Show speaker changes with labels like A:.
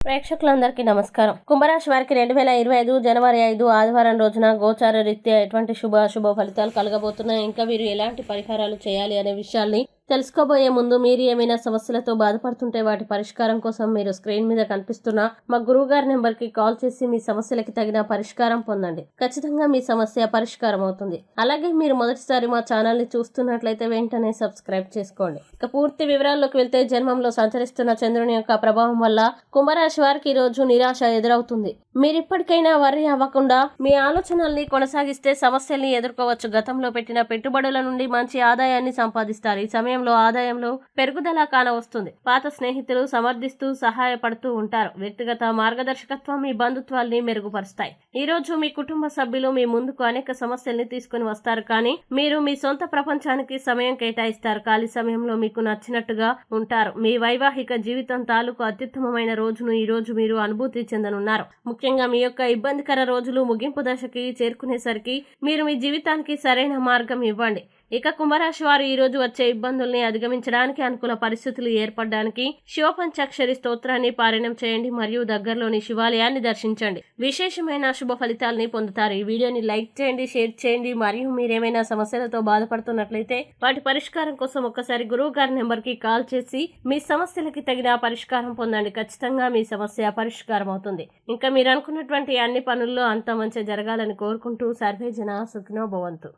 A: ప్రేక్షకులందరికీ నమస్కారం. కుంభరాశి వారికి 2025 జనవరి 5 ఆదివారం రోజున గోచార రీత్యా ఎటువంటి శుభ ఫలితాలు కలగబోతున్నాయి, ఇంకా వీరు ఎలాంటి పరిహారాలు చేయాలి అనే విషయాల్ని తెలుసుకోబోయే ముందు మీరు ఏమైనా సమస్యలతో బాధపడుతుంటే వాటి పరిష్కారం కోసం మీరు స్క్రీన్ మీద కనిపిస్తున్న మా గురువు గారి నెంబర్కి కాల్ చేసి మీ సమస్యలకి తగిన పరిష్కారం పొందండి. ఖచ్చితంగా మీ సమస్య పరిష్కారం అవుతుంది. అలాగే మీరు మొదటిసారి మా ఛానల్ని చూస్తున్నట్లయితే వెంటనే సబ్స్క్రైబ్ చేసుకోండి. ఇక పూర్తి వివరాల్లోకి వెళ్తే, జన్మంలో సంచరిస్తున్న చంద్రుని యొక్క ప్రభావం వల్ల కుంభరాశి వారికి ఈ రోజు నిరాశ ఎదురవుతుంది. మీరిప్పటికైనా వర్రీ అవ్వకుండా మీ ఆలోచనల్ని కొనసాగిస్తే సమస్యల్ని ఎదుర్కోవచ్చు. గతంలో పెట్టిన పెట్టుబడుల నుండి మంచి ఆదాయాన్ని సంపాదిస్తారు. ఈ సమయంలో ఆదాయంలో పెరుగుదల కానవస్తుంది. పాత స్నేహితులు సమర్థిస్తూ సహాయపడుతూ ఉంటారు. వ్యక్తిగత మార్గదర్శకత్వం మీ బంధుత్వాల్ని మెరుగుపరుస్తాయి. ఈ రోజు మీ కుటుంబ సభ్యులు మీ ముందుకు అనేక సమస్యల్ని తీసుకుని వస్తారు, కానీ మీరు మీ సొంత ప్రపంచానికి సమయం కేటాయిస్తారు. ఖాళీ సమయంలో మీకు నచ్చినట్టుగా ఉంటారు. మీ వైవాహిక జీవితం తాలూకు అత్యుత్తమమైన రోజును ఈ రోజు మీరు అనుభూతి చెందనున్నారు. ముఖ్యంగా మీ యొక్క ఇబ్బందికర రోజులు ముగింపు దశకి చేరుకునేసరికి మీరు మీ జీవితానికి సరైన మార్గం ఇవ్వండి. ఇక కుంభరాశి వారు ఈ రోజు వచ్చే ఇబ్బందుల్ని అధిగమించడానికి, అనుకూల పరిస్థితులు ఏర్పడడానికి శివపంచాక్షరి స్తోత్రాన్ని పారాయణం చేయండి మరియు దగ్గరలోని శివాలయాన్ని దర్శించండి. విశేషమైన శుభ ఫలితాలని పొందుతారు. ఈ వీడియోని లైక్ చేయండి, షేర్ చేయండి మరియు మీరేమైనా సమస్యలతో బాధపడుతున్నట్లయితే వాటి పరిష్కారం కోసం ఒక్కసారి గురువు గారి నెంబర్కి కాల్ చేసి మీ సమస్యలకి తగిన పరిష్కారం పొందండి. ఖచ్చితంగా మీ సమస్య పరిష్కారం అవుతుంది. ఇంకా మీరు అనుకున్నటువంటి అన్ని పనుల్లో అంతా మంచి జరగాలని కోరుకుంటూ సర్వే జన సుఖినో భవంతు.